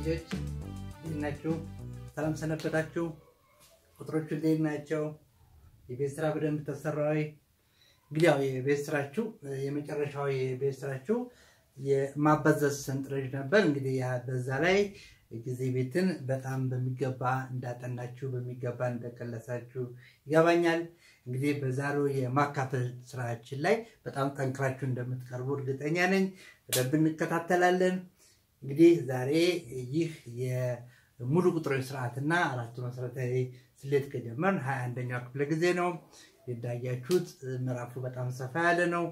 ልጆች እናችሁ ሰላም ሰነበታችሁ ቁጥሮቹ እንዴት ናቸው የቤት ስራ በደንብ ተሰራይ እንግዲህ ያው የቤት ስራችሁ የመጨረሻው የቤት ስራችሁ የማባዛት ሰንጥረዥ ነበር እንግዲህ ያ በዛ ላይ ጊዜ ቤትን በጣም በሚገባ እንዳጠናችሁ በሚገባ እንደከለሳችሁ ይገባኛል እንግዲህ በዛሬው የማካፈል ስራችን ላይ በጣም ጠንክራችሁ እንደምትቀርቡ እርግጠኛ ነኝ በደንብ እንከታተላለን እንግዲህ ዛሬ ይህ የሙሉ ቁጥሮች ስርዓትና አራቱ መሰረታዊ ስሌት ከጀመርን 21ኛው ክፍለ ጊዜ ነው የዳያችሁት ምዕራፉ በጣም ሰፋ ያለ ነው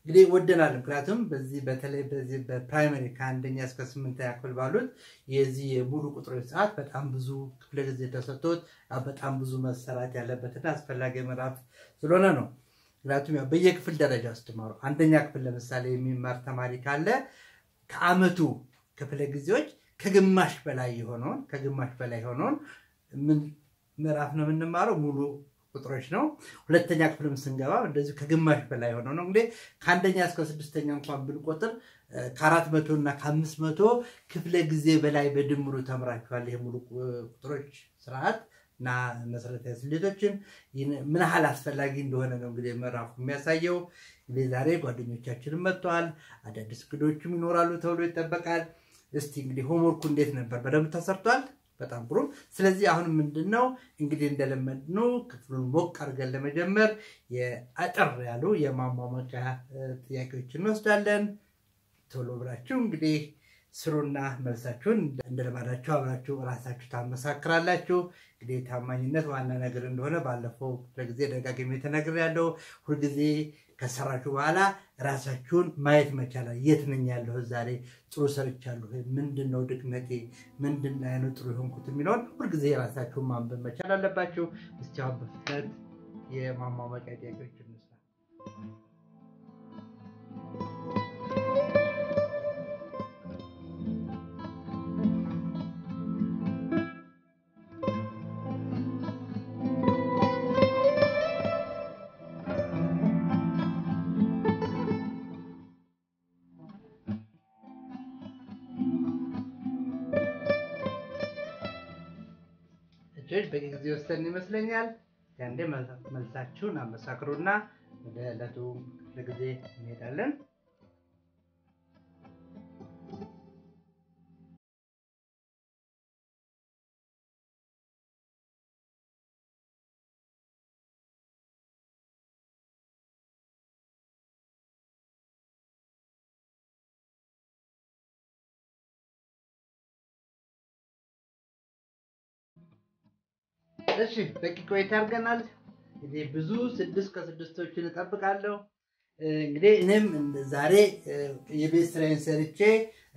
እንግዲህ ወደናል ምክንያቱም በዚህ በተለይ በዚህ በፕራይመሪ ከአንደኛ እስከ 8ኛ ክፍል ባሉት የዚህ የሙሉ ቁጥሮች ስርዓት በጣም ብዙ ክፍለ ጊዜ ተሰጥቶት በጣም ብዙ መሰራት ያለበትና አስፈላጊ ምዕራፍ ስለሆነ ነው ምክንያቱም ያው በየክፍል ደረጃ አስተማሩ አንደኛ ክፍል ለምሳሌ የሚማር ተማሪ ካለ ከአመቱ ክፍለ ጊዜዎች ከግማሽ በላይ ሆኖን ምን ምዕራፍ ነው የምንማረው ሙሉ ቁጥሮች ነው ሁለተኛ ክፍልም ስንገባ እንደዚህ ከግማሽ በላይ ሆኖ ነው እንግዲህ ከአንደኛ እስከ 6ኛ እንኳን ብንቆጥር ከ400 እና ከ500 ክፍለ ጊዜ በላይ በድምሩ ተምራችኋል ይሄ ሙሉ ቁጥሮች ስርዓት እና መሰረታዊ ስሌቶችን ምን ያህል አስፈላጊ እንደሆነ ነው እንግዲህ ምዕራፉ የሚያሳየው እንግዲህ ዛሬ ጓደኞቻችንን መጥተዋል አዳዲስ እንግዶችም ይኖራሉ ተብሎ ይጠበቃል እስቲ እንግዲህ ሆምወርኩ እንዴት ነበር በደንብ ተሰርቷል በጣም ጥሩ ስለዚህ አሁን ምንድነው እንግዲህ እንደለመድነው ክፍሉን ሞቅ አድርገን ለመጀመር የአጠር ያሉ የማሟሟቂያ ጥያቄዎችን እንወስዳለን ቶሎ ብላችሁ እንግዲህ ስሩና መልሳችሁን እንደለማዳችሁ አብራችሁ ራሳችሁ ታመሳክራላችሁ እንግዲህ ታማኝነት ዋና ነገር እንደሆነ ባለፈው ለጊዜ ደጋግሜ ተነግሬያለሁ ሁሉ ጊዜ ከሰራችሁ በኋላ ራሳችሁን ማየት መቻል የት ነኝ ያለው ዛሬ ጥሩ ሰርቻለሁ ምንድነው ድክመቴ ምንድነው ጥሩ ሆንኩት የሚለው ሁሉ ጊዜ ራሳችሁን ማንበብ መቻል አለባችሁ እስቲ አሁን በፍጥነት የማሟሟቂያ ጥያቄዎችን እንስራ በጊዜ ወሰን ይመስለኛል ያንዴ መልሳችሁን አመሳክሩና ወደ ለቱ ለጊዜ እንሄዳለን እሺ በቂ ቆይታ አድርገናል እንግዲህ ብዙ 6 ከ6ቶችን ተጠብቃለሁ እንግዲህ እኔም ዛሬ የቤት ስራዬን ሰርቼ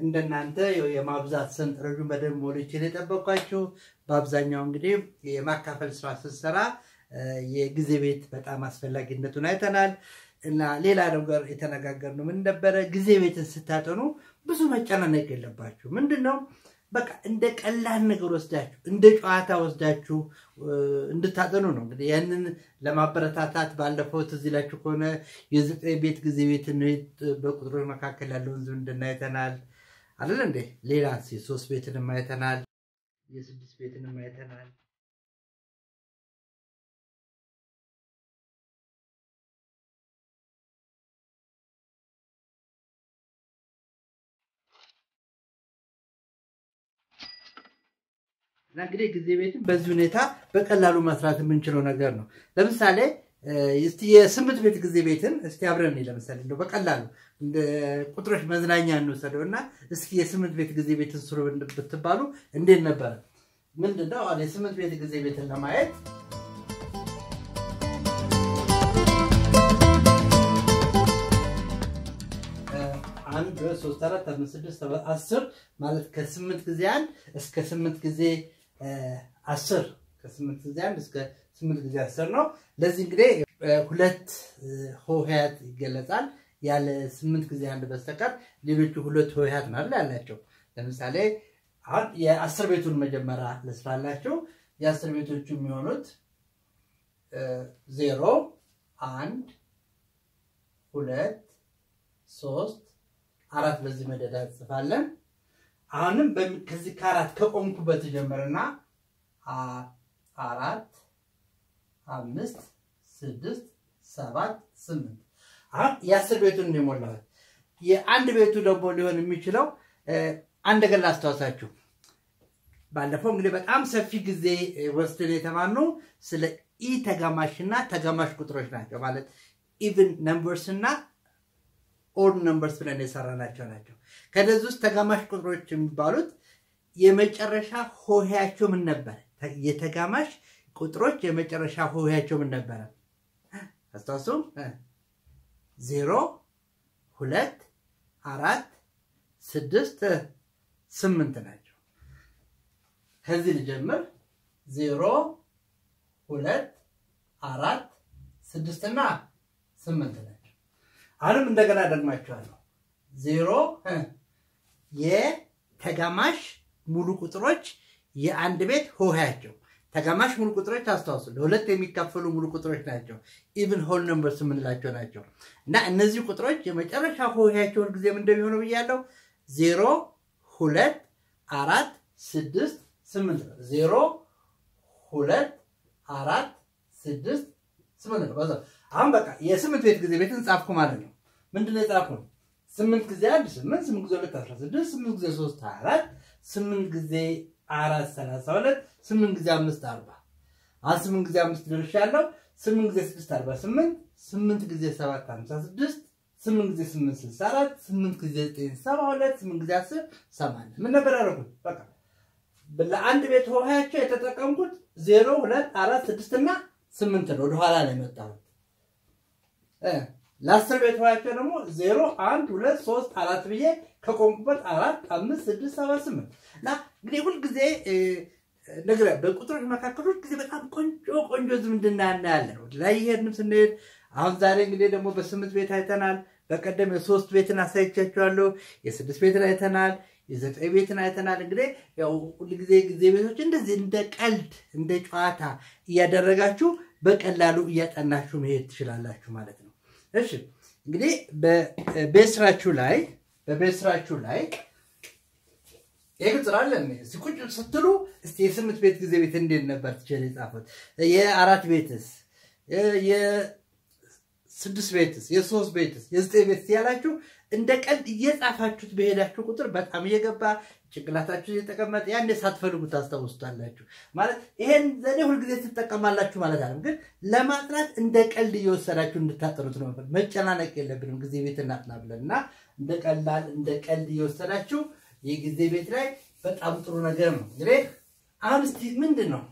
እንደናንተ የማብዛት ሰንጠረዡን በደንብ ሞልቼ ተጠብቋችሁ በአብዛኛው እንግዲህ የማካፈል ስራ ሲሰራ የጊዜ ቤት በጣም አስፈላጊነቱን አይተናል እና ሌላ ነገር የተነጋገርነው ምን ነበር ጊዜ ቤትን ስታጠኑ ብዙ መጨናነቅ የለባችሁ ምንድነው በቃ እንደ ቀላል ነገር ወስዳችሁ እንደ ጨዋታ ወስዳችሁ እንድታጠኑ ነው እንግዲህ ያንን ለማበረታታት ባለፈው ተዝላችሁ ከሆነ የ9 ቤት ጊዜ ቤትን በቁጥሮች መካከል ያለውን ዝምድና አይተናል አይደል እንዴ ሌላ የ3 ቤትንም አይተናል የ6 ቤትንም አይተናል እንግዲህ ጊዜ ቤትን በዚህ ሁኔታ በቀላሉ መስራት የምንችለው ነገር ነው ለምሳሌ እስቲ የ8 ቤት ጊዜ ቤትን እስቲ አብረን ለምሳሌ ነው በቀላሉ እንደ ቁጥሮች መዝናኛ እንወሰደውና እስኪ የ8 ቤት ጊዜ ቤትን ስሩ ብትባሉ እንዴት ነበር ምንድነው አለ የ8 ቤት ጊዜ ቤትን ለማየት 1 2 3 4 5 6 7 10 ማለት ከ8 ጊዜ 1 እስከ 8 ጊዜ 10 ከ8 ጊዜ 1 እስከ 8 ጊዜ 10 ነው ለዚህ እንግዲህ ሁለት ሆሄያት ይገለጻል ያለ 8 ጊዜ 1 በስተቀር ሌሎቹ ሁለት ሆሄያት ማለት ያላቸው ለምሳሌ አሁን የ10 ቤቱን መጀመሪያ ለስራላችሁ የ10 ቤቶቹ የሚሆኑት 0 1 2 3 4 በዚህ መደዳ ጽፋለን አሁንም ከዚህ ከአራት ከቆምኩበት ጀምርና 4 5 6 7 8 አሁን የ10 ቤቱን እንደሞላው የአንድ ቤቱ ደግሞ ሊሆን የሚችለው አንድ ገላ አስተዋሳችሁ ባለፈው እንግዲህ በጣም ሰፊ ጊዜ ወስደን የተማርነው ስለ ኢ ተጋማሽና ተጋማሽ ቁጥሮች ናቸው ማለት ኢቭን ነምበርስ እና ኦድ ነምበርስ ብለን የሰራናቸው ናቸው ከነዚህ ውስጥ ተጋማሽ ቁጥሮች የሚባሉት የመጨረሻ ሆሄያቸው ምን ነበር የተጋማሽ ቁጥሮች የመጨረሻ ሆሄያቸው ምን ነበር አስተዋሱ 0 2 4 6 8 ናቸው ከዚህ ልጀምር 0 2 4 6 እና 8 ናቸው አሁንም እንደገና ደግማቸዋለሁ 0 የተጋማሽ ሙሉ ቁጥሮች የአንድ ቤት ሆሄያቸው ተጋማሽ ሙሉ ቁጥሮች አስተዋውሱ ለሁለት የሚካፈሉ ሙሉ ቁጥሮች ናቸው ኢቭን ሆል ነምበርስ ምንላቸው ናቸው እና እነዚህ ቁጥሮች የመጨረሻ ሆሄያቸው ጊዜ ምን እንደሚሆነው ብያለሁ 0 2 4 6 8 0 2 4 6 8 ነው በዛ አሁን በቃ የ8 ቤት ጊዜ ቤትን ጻፍኩ ማለት ነው ምንድነው የጻፍኩ 8 ጊዜ 1 8 8 ጊዜ 2 16 8 ጊዜ 3 24 8 ጊዜ 4 32 8 ጊዜ 5 40 8 ጊዜ 5 ደርሻለሁ 8 ጊዜ 6 48 8 ጊዜ 7 56 8 ጊዜ 8 64 8 ጊዜ 9 72 8 ጊዜ 10 80 ምን ነበር ያደረኩት በቃ ለአንድ ቤት ሆሄያቸው የተጠቀምኩት 0 2 4 6 እና 8 ነው ወደ ኋላ ነው የመጣሁት ለ10 ቤት ሆሄያቸው ደግሞ 0 1 2 3 4 ብዬ ከቆምኩበት 4 5 6 7 8 እና እንግዲህ ሁሉ ጊዜ ነገር በቁጥሮች መካከል ሁሉ ጊዜ በጣም ቆንጆ ዝምድና እናያለን ላይ ይሄንም ስንሄድ አሁን ዛሬ እንግዲህ ደግሞ በ8 ቤት አይተናል በቀደም የ3 ቤትን አሳይቻችኋለሁ የ6 ቤትን አይተናል የ9 ቤትን አይተናል እንግዲህ ያው ሁሉ ጊዜ ቤቶች እንደዚህ እንደ ቀልድ እንደ ጨዋታ እያደረጋችሁ በቀላሉ እያጠናችሁ መሄድ ትችላላችሁ ማለት ነው እሺ እንግዲህ በቤስራችሁ ላይ ይግጥራለን ሲቁጭ ስትሉ እስቲ የ8 ቤት ጊዜ ቤት እንዴት ነበር ትችል ይጻፉት የ4 ቤትስ የ6 ቤትስ የ3 ቤትስ የ9 ቤትስ ያላችሁ እንደ ቀልድ እየጻፋችሁት በሄዳችሁ ቁጥር በጣም እየገባ ጭንቅላታችሁ እየተቀመጠ ያንዴ ሳትፈልጉ ታስተውስታላችሁ ማለት ይሄን ዘዴ ሁሉ ጊዜ ተጠቀማላችሁ ማለት አይደለም ግን ለማጥናት እንደ ቀልድ እየወሰዳችሁ እንድታጠሩት ነው መጨናነቅ የለብንም ጊዜ ቤት እናጥና ብለና እንደ ቀልድ እየወሰዳችሁ የጊዜ ቤት ላይ በጣም ጥሩ ነገር ነው እንግዲህ አሁን እስቲ ምንድነው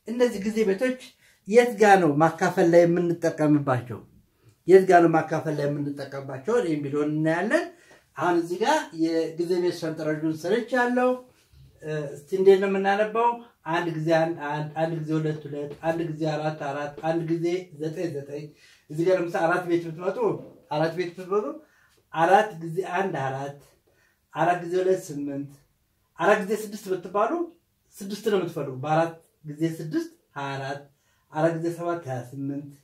እነዚህ ጊዜ ቤቶች የት ጋር ነው ማካፈል ላይ የምንጠቀምባቸው የት ጋር ነው ማካፈል ላይ የምንጠቀምባቸው የሚለውን እናያለን አሁን እዚህ ጋር የጊዜ ቤት ሰንጠረዡን ሰርቻለሁ እስቲ እንዴት ነው የምናነባው አንድ ጊዜ 2 2 አንድ ጊዜ 4 4 አንድ ጊዜ 9 9 እዚህ ጋር ለምሳሌ 4 ቤት ብትመጡ 4 ጊዜ 1 4 4 ጊዜ 2 8 4 ጊዜ 6 ብትባሉ 6 ነው የምትፈልጉ በ4 ጊዜ 6 24 4 ጊዜ 7 28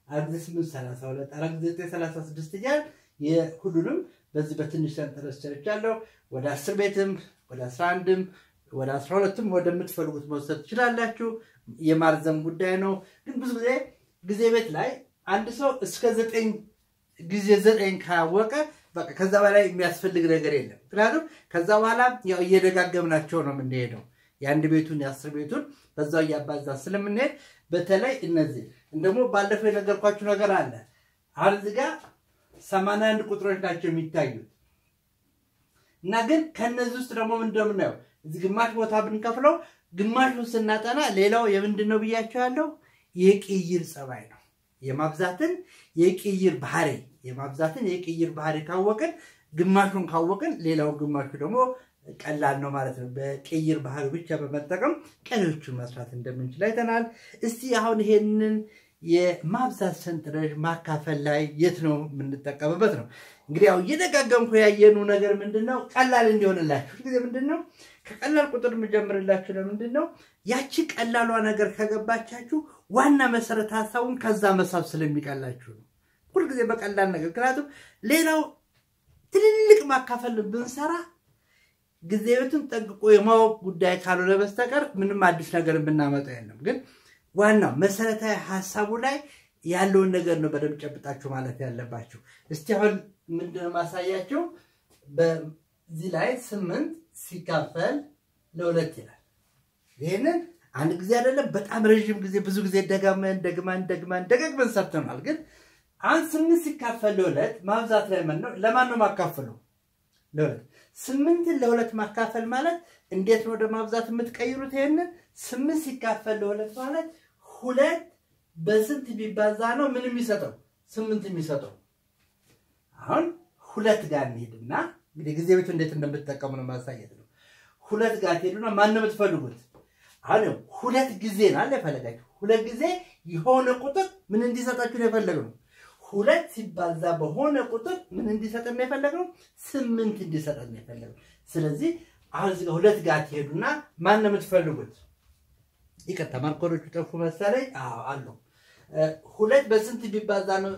4 ጊዜ 8 32 4 ጊዜ 9 36 ይያል የሁሉንም በዚህ በትንሽ ሰንጠረዥ ሰርቻለሁ ወደ 10 ቤትም ወደ 11ም ወደ 12ም ወደ የምትፈልጉት መውሰድ ትችላላችሁ የማርዘም ጉዳይ ነው ግን ብዙ ጊዜ ቤት ላይ አንድ ሰው እስከ 9 ጊዜ 9 ካወቀ በቃ ከዛ በላይ የሚያስፈልግ ነገር የለም ምክንያቱም ከዛ በኋላ ያው እየደጋገምናቸው ነው የምንሄደው የአንድ ቤቱን የ10 ቤቱን በዛው ያባዛ ስለምንሄድ በተለይ እነዚህ እንደሞ ባለፈው የነገርኳችሁ ነገር አለ አሁን እዚህ ጋር 81 ቁጥሮች ናቸው የሚታዩት እና ግን ከነዚህ ውስጥ ደግሞ ምን እንደምናየው እዚህ ግማሽ ቦታ ብንከፍለው ግማሹን ስናጠና ሌላው የምንድነው ብያችኋለሁ የቅይር ጸባይ ነው የማብዛትን የቅይር ባህሪ ካወቅን ግማሹን ካወቅን ሌላው ግማሹ ደግሞ ቀላል ነው ማለት ነው በቅይር ባህሪ ብቻ በመጠቀም ቀሪዎቹን መስራት እንደምንችል አይተናል እስቲ አሁን ይሄንን የማብዛት ሰንጠረዥ ማካፈል ላይ የት ነው የምንጠቀምበት ነው እንግዲህ ያው እየደጋገምኩ ያየኑ ነገር ምንድነው ቀላል እንዲሆንላችሁ ጊዜ ምንድነው ከቀላል ቁጥር መጀመርላችሁ ለምንድነው ያቺ ቀላሏ ነገር ከገባቻችሁ ዋና መሰረት ሐሳቡን ከዛ መሳብ ስለሚቀላችሁ ነው ሁሉ ጊዜ በቀላል ነገር ምክንያቱም ሌላው ትልልቅ ማካፈል ብንሰራ ጊዜያዊቱን ጠንቅቆ የማወቅ ጉዳይ ካልሆነ በስተቀር ምንም አዲስ ነገር ብናመጣ የለም። ግን ዋናው መሰረታዊ ሐሳቡ ላይ ያለውን ነገር ነው በደንብ ጨብጣችሁ ማለት ያለባችሁ። እስቲ አሁን ምንድነው ማሳያችሁ? በዚህ ላይ 8 ሲካፈል ለ2 ይላል። ይሄንን አንድ ጊዜ አይደለም በጣም ረጅም ጊዜ ብዙ ጊዜ ደጋግመን ሰርተናል። ግን አሁን 8 ሲካፈል ለ2 ማብዛት ላይ ለማን ነው ማካፈሉ? ለ2 8 ለ2 ማካፈል ማለት እንዴት ነው ወደ ማብዛት የምትቀይሩት? ይሄንን 8 ሲካፈል ለ2 ማለት 2 በስንት ቢባዛ ነው ምን የሚሰጠው? 8 የሚሰጠው። አሁን 2 ጋር እንሄድና እንግዲህ ጊዜ ቤቱ እንዴት እንደምትጠቀሙ ነው ማሳየት ነው። 2 ጋር ትሄዱና ማን ነው የምትፈልጉት? አሁን 2 ጊዜ ነው አለ ፈለጋችሁ። 2 ጊዜ የሆነ ቁጥር ምን እንዲሰጣችሁ ነው የፈለግነው? 2 ሲባዛ በሆነ ቁጥር ምን እንዲሰጠን ነው የፈለግነው? 8 እንዲሰጠን ነው የፈለግነው። ስለዚህ አሁን እዚህ ጋር 2 ጋር ትሄዱና ማን ነው የምትፈልጉት? ይቀጣ ማርኮሮቹ ጠፉ መሰለኝ። አዎ አሉ። 2 በስንት ቢባዛ ነው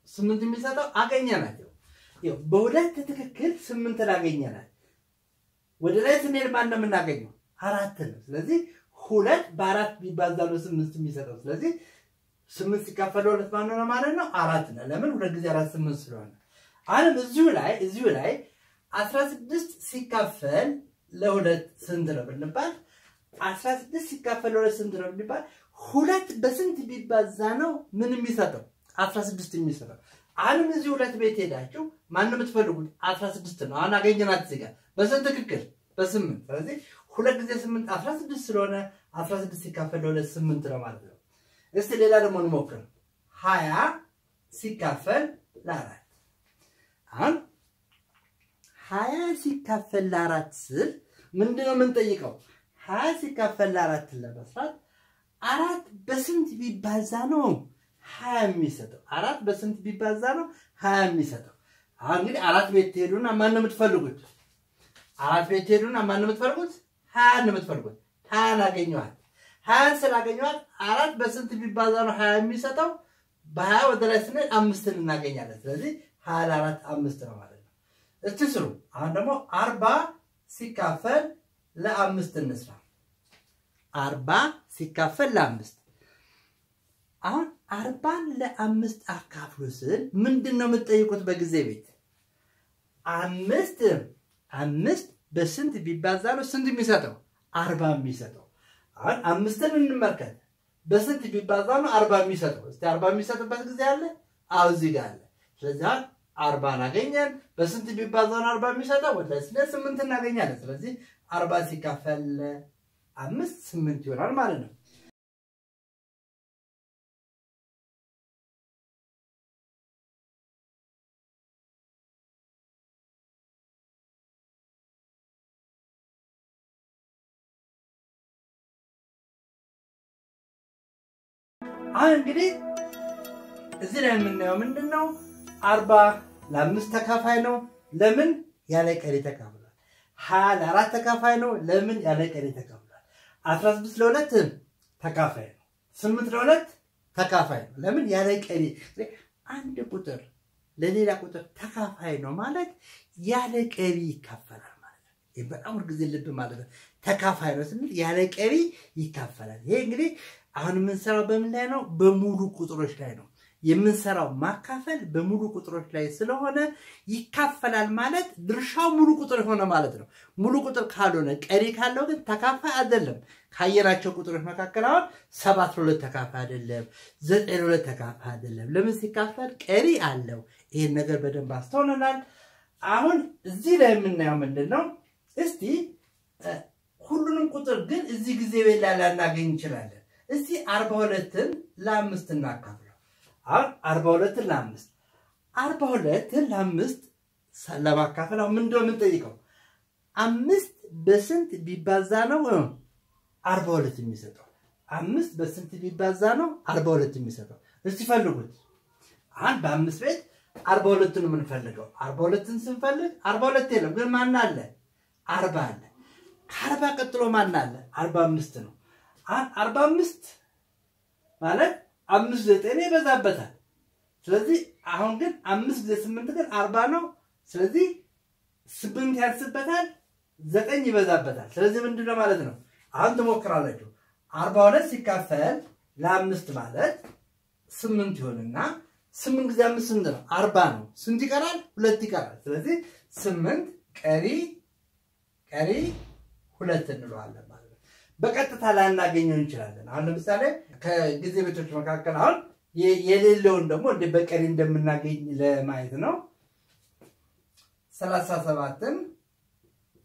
8 የሚሰጠው? አገኘናት። ይኸው በሁለት ትክክል 8 አገኘናት። ወደ ላይ ስንሄድ ማን ነው የምናገኘው? 4 ነው። ስለዚህ 2 በ4 ቢባዛ ነው 8 የሚሰጠው። ስለዚህ 8 ሲካፈል ለ2 ማን ነው ማለት ነው? 4 ነው። ለምን? 2 ጊዜ 4 8 ስለሆነ። አሁን እዚሁ ላይ 16 ሲካፈል ለ2 ስንት ነው ብንባል 16 ሲካፈል ለ2 ስንት ነው ብንባል 2 በስንት ቢባዛ ነው ምን የሚሰጠው? 16 የሚሰጠው። አሁን እዚህ 2 ቤት ሄዳችሁ ማን ነው የምትፈልጉት? 16 ነው። አሁን አገኘናት እዚህ ጋር በስንት ትክክል? በ8። ስለዚህ 2 ጊዜ 8 16 ስለሆነ 16 ሲካፈል ለ2 8 ነው ማለት ነው። እስቲ ሌላ ደግሞ እንሞክር። 20 ሲካፈል ለ4 አሁን 20 ሲካፈል ለ4 ስል ምንድነው የምንጠይቀው? 20 ሲካፈል ለ4 ለመስራት 4 በስንት ቢባዛ ነው 20 የሚሰጠው? 4 በስንት ቢባዛ ነው 20 የሚሰጠው? አሁን እንግዲህ 4 ቤት ትሄዱና ማን ነው የምትፈልጉት? 4 ቤት ትሄዱና ማን ነው የምትፈልጉት? 20 ነው የምትፈልጉት። 20 አገኘዋል። 20 ስላገኘዋል 4 በስንት ቢባዛ ነው 20 የሚሰጠው? በ20 ወደ ላይ ስንል 5 እናገኛለን። ስለዚህ 20 ለ4 5 ነው ማለት ነው። እስቲ ስሩ። አሁን ደግሞ 40 ሲካፈል ለ5 እንስራ። 40 ሲካፈል ለ5 አሁን 40 ለ5 አካፍሉ ስል ምንድነው የምትጠይቁት? በጊዜ ቤት 5 በስንት ቢባዛ ነው ስንት የሚሰጠው? 40 የሚሰጠው። አሁን 5ን እንመልከት። በስንት ቢባዛ ነው 40 የሚሰጠው? እስቲ 40 የሚሰጥበት ጊዜ አለ? አው እዚህ ጋር አለ። ስለዚህ 40 አገኘን። በስንት ቢባዛ ነው 40 የሚሰጠው? ወደ 8 እናገኛለን። ስለዚህ 40 ሲካፈል 5 8 ይሆናል ማለት ነው። አሁን እንግዲህ እዚህ ላይ የምናየው ምንድነው? 40 ለ5 ተካፋይ ነው። ለምን? ያለ ቀሪ ተካፍሏል። 20 ለ4 ተካፋይ ነው። ለምን? ያለ ቀሪ ተካፍሏል። 16 ለ2 ተካፋይ ነው። 8 ለ2 ተካፋይ ነው። ለምን? ያለ ቀሪ። አንድ ቁጥር ለሌላ ቁጥር ተካፋይ ነው ማለት ያለ ቀሪ ይካፈላል ማለት ነው። ይሄ በጣም ጊዜ ልብ ማለት ነው። ተካፋይ ነው ስንል ያለ ቀሪ ይካፈላል። ይሄ እንግዲህ አሁን የምንሰራው በምን ላይ ነው? በሙሉ ቁጥሮች ላይ ነው የምንሰራው። ማካፈል በሙሉ ቁጥሮች ላይ ስለሆነ ይካፈላል ማለት ድርሻው ሙሉ ቁጥር ሆነ ማለት ነው። ሙሉ ቁጥር ካልሆነ ቀሪ ካለው ግን ተካፋይ አይደለም። ካየናቸው ቁጥሮች መካከል አሁን 7 ለ2 ተካፋይ አይደለም፣ 9 ለ2 ተካፋይ አይደለም። ለምን? ሲካፈል ቀሪ አለው። ይሄን ነገር በደንብ አስተውለናል። አሁን እዚህ ላይ የምናየው ምንድነው? እስቲ ሁሉንም ቁጥር ግን እዚህ ጊዜ ቤት ላይ ላናገኝ እንችላለን። እስቲ 42ን ለ5 እናካፍለው። አሁን 42ን ለ5 42ን ለ5 ለማካፈል አሁን ምንድነው የምንጠይቀው? 5 በስንት ቢባዛ ነው 42 የሚሰጠው? 5 በስንት ቢባዛ ነው 42 የሚሰጠው? እስቲ ፈልጉት። አሁን በ5 ቤት 42ን የምንፈልገው 42ን ስንፈልግ 42 የለም፣ ግን ማን አለ? 40 አለ። ከ40 ቀጥሎ ማን አለ? 45 ነው። 45 ማለት 5 9 ይበዛበታል። ስለዚህ አሁን ግን 5 ጊዜ 8 ግን 40 ነው። ስለዚህ 8 ያንስበታል 9 ይበዛበታል ስለዚህ ምንድነው ማለት ነው አሁን ትሞክራላችሁ 42 ሲካፈል ለ5 ማለት 8 ይሆንና 8 ጊዜ 5 ስንት ነው 40 ነው ስንት ይቀራል 2 ይቀራል ስለዚህ 8 ቀሪ 2 እንለዋለን ማለት ነው በቀጥታ ላናገኘው እንችላለን አሁን ለምሳሌ ከጊዜ ቤቶች መካከል አሁን የሌለውን ደግሞ እንደ በቀሪ እንደምናገኝ ለማየት ነው 37ን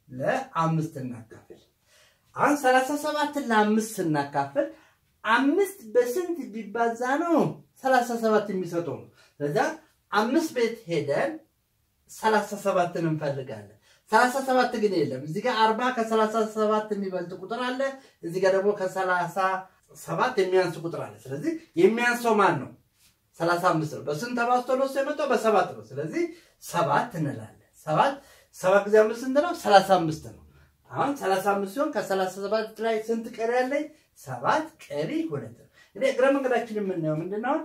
ለ5 እናካፍል አሁን 37ን ለ5 እናካፍል 5 በስንት ቢባዛ ነው 37 የሚሰጠው ስለዚህ 5 ቤት ሄደን 37ን እንፈልጋለን 37 ግን የለም እዚህ ጋር 40 ከ37 የሚበልጥ ቁጥር አለ እዚህ ጋር ደግሞ ከ37 የሚያንስ ቁጥር አለ ስለዚህ የሚያንሰው ማን ነው 35 ነው በስንት ተባዝቶ ነው የመጣው በ7 ነው ስለዚህ 7 እንላለን 7 ጊዜ 5 ስንት ነው 35 ነው አሁን 35 ሲሆን ከ37 ላይ ስንት ቀሪ ያለኝ 7 ቀሪ 2 ነው እንግዲህ እግረ መንገዳችን የምናየው ምንድነው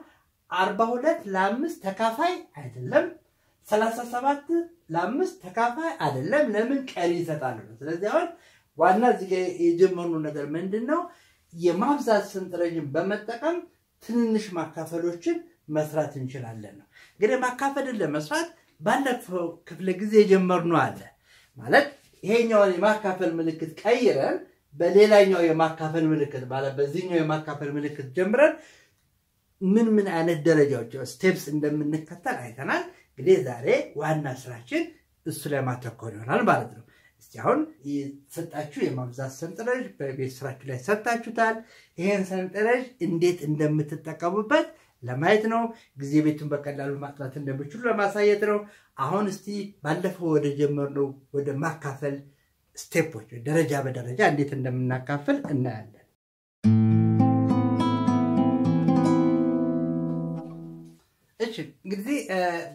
42 ለ5 ተካፋይ አይደለም 37 ለ5 ተካፋይ አይደለም ለምን ቀሪ ይሰጣሉ ስለዚህ አሁን ዋና እዚህ ጋር የጀመርነው ነገር ምንድነው የማብዛት ሰንጠረዥን በመጠቀም ትንንሽ ማካፈሎችን መስራት እንችላለን ነው እንግዲህ ማካፈልን ለመስራት ባለፈው ክፍለ ጊዜ የጀመርነው አለ ማለት ይሄኛውን የማካፈል ምልክት ቀይረን በሌላኛው የማካፈል ምልክት ማለት በዚህኛው የማካፈል ምልክት ጀምረን ምን አይነት ደረጃዎች ስቴፕስ እንደምንከተል አይተናል እንግዲህ ዛሬ ዋና ስራችን እሱ ላይ ማተኮር ይሆናል ማለት ነው እስቲ አሁን የሰጣችሁ የማብዛት ሰንጠረዥ በቤት ስራችሁ ላይ ሰጣችሁታል ይሄን ሰንጠረዥ እንዴት እንደምትጠቀሙበት ለማየት ነው ጊዜ ቤቱን በቀላሉ ማጥናት እንደምትችሉ ለማሳየት ነው አሁን እስቲ ባለፈው ወደ ጀመርነው ወደ ማካፈል ስቴፖች ደረጃ በደረጃ እንዴት እንደምናካፍል እናያለን እሺ እንግዲህ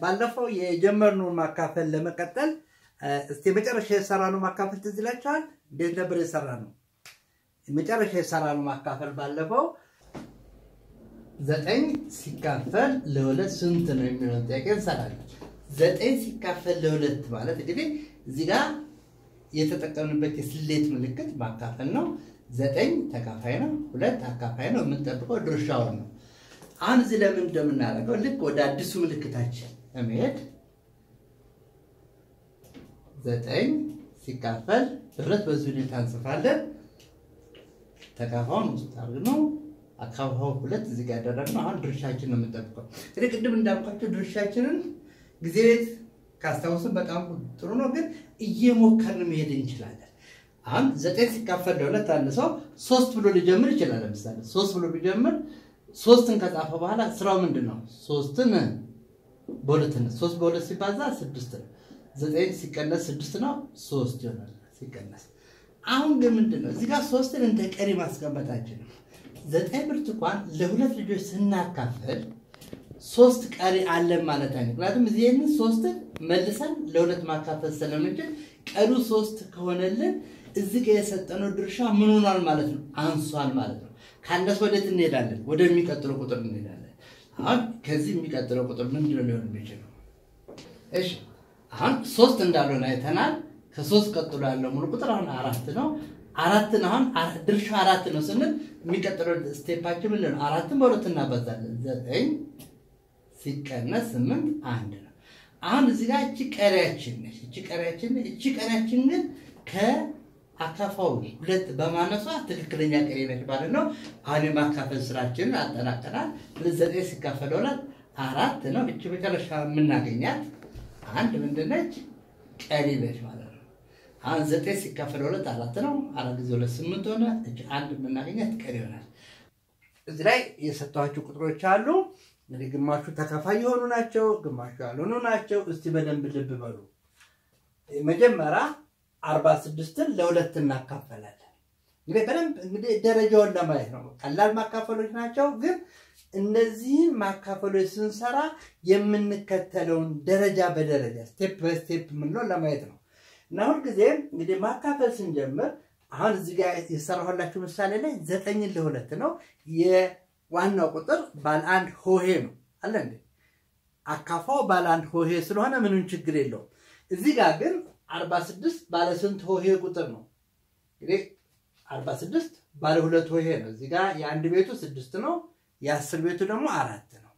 ባለፈው የጀመርነው ማካፈል ለመቀጠል እስቲ መጨረሻ የሰራነው ማካፈል ትዝ ይላችኋል እንዴት ነበር የሰራነው መጨረሻ የሰራነው ማካፈል ባለፈው 9 ሲካፈል ለ2 ስንት ነው የሚለው ጥያቄ እንሰራለን 9 ሲካፈል ለ2 ማለት እንግዲህ እዚህ ጋር የተጠቀምንበት የስሌት ምልክት ማካፈል ነው 9 ተካፋይ ነው 2 አካፋይ ነው የምንጠብቀው ድርሻው ነው አሁን እዚህ ለምን እንደምናደርገው ልክ ወደ አዲሱ ምልክታችን ለመሄድ 9 ሲካፈል ለ2 በዚህ ሁኔታ እንጽፋለን ተካፋውን ውስጥ አድርገን አካፋው 2 እዚህ ጋር ያደረግነው አሁን ድርሻችን ነው የምንጠብቀው እንግዲህ ቅድም እንዳልኳችሁ ድርሻችንን ጊዜ ቤት ካስታውስን በጣም ጥሩ ነው ግን እየሞከርን መሄድ እንችላለን አሁን 9 ሲካፈል ለ2 አንድ ሰው 3 ብሎ ሊጀምር ይችላል ለምሳሌ 3 ብሎ ቢጀምር 3ን ከጻፈ በኋላ ስራው ምንድነው 3ን በ2 ነው 3 በ2 ሲባዛ 6 ነው 9 ሲቀነስ 6 ነው 3 ይሆናል ሲቀነስ አሁን ግን ምንድነው እዚህ ጋር 3ን እንደ ቀሪ ማስቀመጣችን ነው 9 ብርቱካን ለሁለት ልጆች ስናካፈል 3 ቀሪ አለ ማለት አይደለም ምክንያቱም እዚህን 3ን መልሰን ለሁለት ማካፈል ስለምንችል ቀሩ 3 ከሆነልን እዚህ ጋር የሰጠነው ድርሻ ምን ሆኗል ማለት ነው አንሷል ማለት ነው ካንደስ ወዴት እንሄዳለን ወደሚቀጥለው ቁጥር እንሄዳለን አሁን ከዚህ የሚቀጥለው ቁጥር ምንድነው ሊሆን የሚችለው እሺ አሁን 3 እንዳልሆነ አይተናል ከ3 ቀጥሎ ያለው ሙሉ ቁጥር አሁን 4 ነው 4 ነው አሁን ድርሻ 4 ነው ስንል የሚቀጥለው ስቴፓችን ምን ነው 4ን በ2 እናባዛለን 9 ሲቀነስ 8 1 ነው አሁን እዚህ ጋር እቺ ቀሪያችን ነች እቺ ቀሪያችን ግን ከአካፋው 2 በማነሷ ትክክለኛ ቀሪ ነች ማለት ነው አሁን የማካፈል ስራችንን አጠናቀናል 9 ሲካፈል 2 4 ነው እቺ በመጨረሻ የምናገኛት አንድ ምንድነች ቀሪ ነች ማለት ነው አሁን 9 ሲካፈል 2 4 ነው 4 ጊዜ 2 8 ሆነ እቺ አንድ የምናገኛት ቀሪ ይሆናል እዚህ ላይ የሰጣችሁ ቁጥሮች አሉ እንግዲህ ግማሹ ተካፋይ የሆኑ ናቸው ግማሹ ያልሆኑ ናቸው እስቲ በደንብ ልብ በሉ መጀመሪያ 46ን ለ2 እናካፈላለን እንግዲህ በደንብ እንግዲህ ደረጃውን ለማየት ነው ቀላል ማካፈሎች ናቸው ግን እነዚህን ማካፈሎች ስንሰራ የምንከተለውን ደረጃ በደረጃ ስቴፕ ባይ ስቴፕ ምንለው ለማየት ነው እና ሁሉ ጊዜ እንግዲህ ማካፈል ስንጀምር አሁን እዚህ ጋር የሰራሁላችሁ ምሳሌ ላይ 9ን ለ2 ነው የዋናው ቁጥር ባለ 1 ሆሄ ነው አለ እንዴ አካፋው ባለ 1 ሆሄ ስለሆነ ምንም ችግር የለውም እዚህ ጋር ግን 46 ባለ ስንት ሆሄ ቁጥር ነው እንግዲህ 46 ባለ ሁለት ሆሄ ነው እዚህ ጋር የአንድ ቤቱ 6 ነው የ10 ቤቱ ደግሞ 4 ነው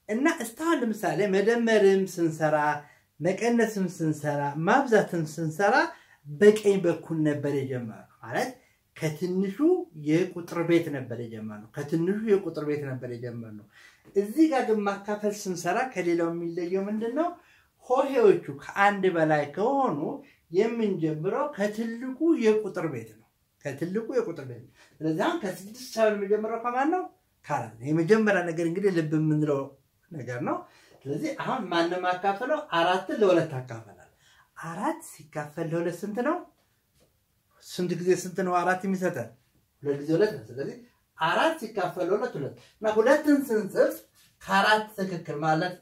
እና እስታን ለምሳሌ መደመርም ስንሰራ መቀነስም ስንሰራ ማብዛትም ስንሰራ በቀኝ በኩል ነበር የጀመረው ማለት ከትንሹ የቁጥር ቤት ነበር የጀመረው ከትንሹ የቁጥር ቤት ነበር የጀመረው እዚህ ጋር ግን ማካፈል ስንሰራ ከሌላው የሚለየው ምንድነው ሆሄዎቹ ከአንድ በላይ ከሆኑ የምንጀምረው ከትልቁ የቁጥር ቤት ነው ከትልቁ የቁጥር ቤት ስለዚህ ከ6 ሳይሆን የሚጀምረው ከማን ነው ካራል የመጀመሪያ ነገር እንግዲህ ልብ ምንለው ነገር ነው ስለዚህ አሁን ማንንም አካፈለው 4 ለ2 አካፈላል 4 ሲካፈል ለ2 ስንት ነው ስንት ጊዜ ስንት ነው 4 የሚሰጠን 2 ጊዜ 2 ስለዚህ 4 ሲካፈል ለ2 እና ሁለትን ስንጽፍ ከ4 ትክክል ማለት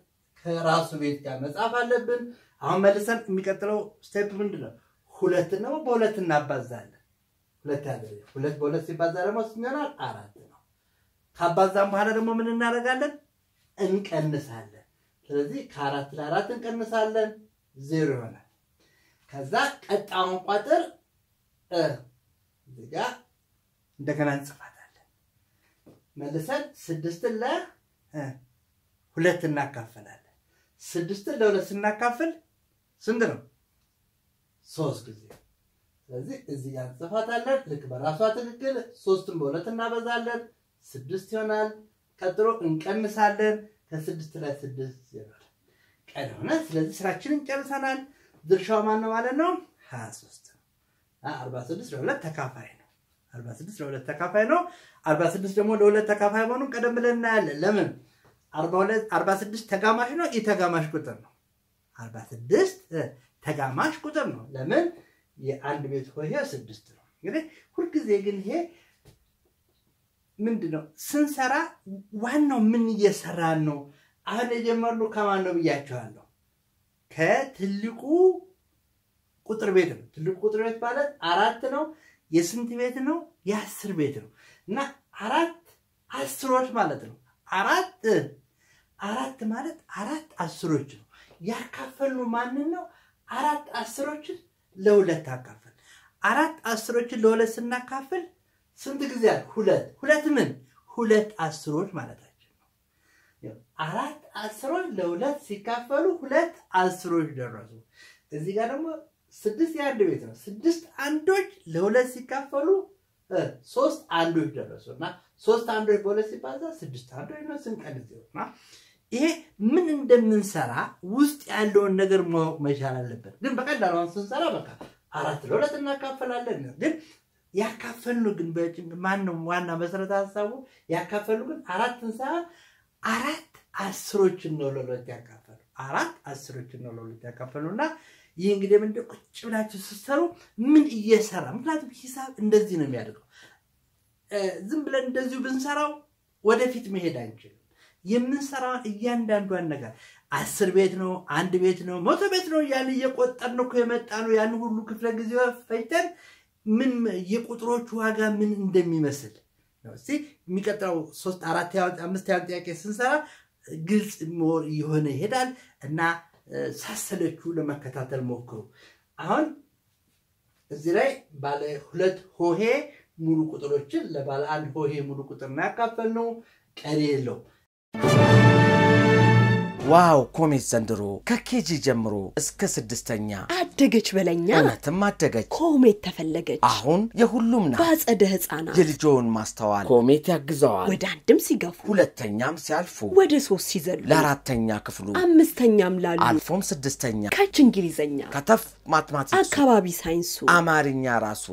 ከራሱ ቤት ጋር መጻፍ አለብን አሁን መልሰን የሚቀጥለው ስቴፕ ምንድነው ሁለት ነው በሁለት እናባዛለን ሁለት ያደረገ ሁለት በሁለት ሲባዛ ደግሞ ስንሆናል 4 ነው ካባዛን በኋላ ደግሞ ምን እናደርጋለን እንቀንሳለን ስለዚህ ከ4 ለ4 እንቀንሳለን 0 ይሆናል ከዛ ቀጣውን ቁጥር እዚጋ እንደገና እንጽፋታለን መልሰን 6 ለ2 እናካፈላለን 6 ለ2 ስናካፍል ስንት ነው 3 ጊዜ ስለዚህ እዚህ ጋር እንጽፋታለን ልክ በራሷ ትክክል 3ን በ2 እናበዛለን 6 ይሆናል ቀጥሎ እንቀንሳለን ከ6 ላይ 6 ይሆናል ቀደውና ስለዚህ ስራችንን ጨርሰናል ድርሻው ማን ነው ማለት ነው 23 46 ለ2 ተካፋይ ነው 46 ለ2 ተካፋይ ነው 46 ደግሞ ለ2 ተካፋይ መሆኑን ቀደም ብለን እናያለን ለምን 46 ተጋማሽ ነው ኢተጋማሽ ቁጥር ነው 46 ተጋማሽ ቁጥር ነው ለምን የአንድ ቤት ሆሄ 6 ነው እንግዲህ ሁሉ ጊዜ ግን ይሄ ምንድነው ስንሰራ ዋናው ምን እየሰራን ነው አሁን የጀመርነው ከማን ነው ብያችኋለሁ ከትልቁ ቁጥር ቤት ነው ትልቁ ቁጥር ቤት ማለት 4 ነው የስንት ቤት ነው የ10 ቤት ነው እና 4 10ሮች ማለት ነው 4 ማለት 4 10ሮች ነው ያካፈልነው ማን ነው 4 10ሮችን ለ2 አካፈል 4 10ሮችን ለ2 ስናካፍል ስንት ጊዜ አለ 2 ምን 2 10ሮች ማለታችን ነው 4 10ሮች ለ2 ሲካፈሉ 2 10ሮች ደረሱ እዚህ ጋር ደግሞ 6 የአንድ ቤት ነው 6 አንዶች ለ2 ሲካፈሉ 3 አንዶች ደረሱና 3 አንዶች በ2 ሲባዛ 6 አንዶች ነው ስንቀንስ ይሆና ይሄ ምን እንደምንሰራ ውስጥ ያለውን ነገር ማወቅ መቻል አለበት ግን በቀላሉ ስንሰራ በቃ 4 ለ2 እናካፈላለን ግን ያካፈልኑ ግን በጭንቅ ማንንም ዋና መሰረተ ሐሳቡ ያካፈሉ ግን 4 እንሰራ 4 10ሮችን ነው ለ2 ያካፈሉ 4 10ሮችን ነው ለ2 ያካፈሉና ይሄ እንግዲህ ምን ቁጭ ብላችሁ ስትሰሩ ምን እየሰራ ምክንያቱም ሂሳብ እንደዚህ ነው የሚያደርገው ዝም ብለን እንደዚሁ ብንሰራው ወደፊት መሄድ አንችልም የምንሰራው እያንዳንዷን ነገር 10 ቤት ነው 1 ቤት ነው 100 ቤት ነው ያን እየቆጠርን ነው የመጣ ነው ያን ሁሉ ክፍለ ጊዜ ፈይተን ምን የቁጥሮች ዋጋ ምን እንደሚመስል ነው እስቲ የሚቀጥለው 3 4 5 ጥያቄ ስንሰራ ግልጽ ይሆነ ይሄዳል እና ሳሰለችሁ ለመከታተል ሞክሩ አሁን እዚህ ላይ ባለ 2 ሆሄ ሙሉ ቁጥሮችን ለባለ 1 ሆሄ ሙሉ ቁጥርና ያካፈልነው ቀሪ የለው ዋው ኮሜት ዘንድሮ ከኬጂ ጀምሮ እስከ 6ኛ አደገች በለኛ እናትም አደገች ኮሜት ተፈለገች አሁን የሁሉም ነው ባጸደ ህፃናት የልጆን ማስተዋል ኮሜት ያግዘዋል ወደ አንድም ሲገፉ ሁለተኛም ሲያልፉ ወደ 3 ሲዘሉ ለአራተኛ ክፍሉ አምስተኛም ላሉ አልፎም 6ኛ ከች እንግሊዘኛ ከተፍ ማትማቲክስ አካባቢ ሳይንሱ አማርኛ ራሱ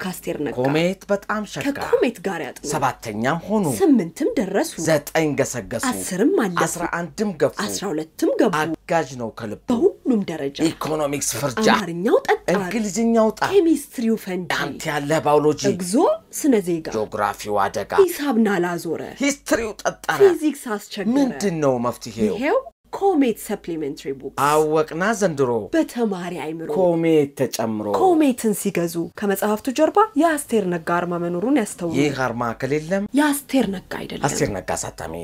ካስቴር ነጋ ኮሜት በጣም ሸካ ከኮሜት ጋር ያጥኑ 7ኛም ሆኑ 8ም ደረሱ 9 ገሰገሱ 10ም አለፉ 11ም ገፉ 12ም ገቡ አጋጅ ነው ከልብ በሁሉም ደረጃ ኢኮኖሚክስ ፍርጃ አማርኛው ጠጣር እንግሊዝኛው ጣ ኬሚስትሪው ፈንጂ አንተ ያለ ባዮሎጂ እግዚ ስነ ዜጋ ጂኦግራፊው አደጋ ሂሳብና ላዞረ ሂስትሪው ጠጣራ ፊዚክስ አስቸገረ ምንድነው መፍትሄው ይሄው ኮሜት ሰፕሊሜንተሪ ቡክስ አወቅና ዘንድሮ በተማሪ አይምሮ ኮሜት ተጨምሮ ኮሜትን ሲገዙ ከመጽሐፍቱ ጀርባ የአስቴር ነጋ አርማ መኖሩን ያስተውሉ ይህ አርማ ከሌለም የአስቴር ነጋ አይደለም አስቴር ነጋ ሳታሚ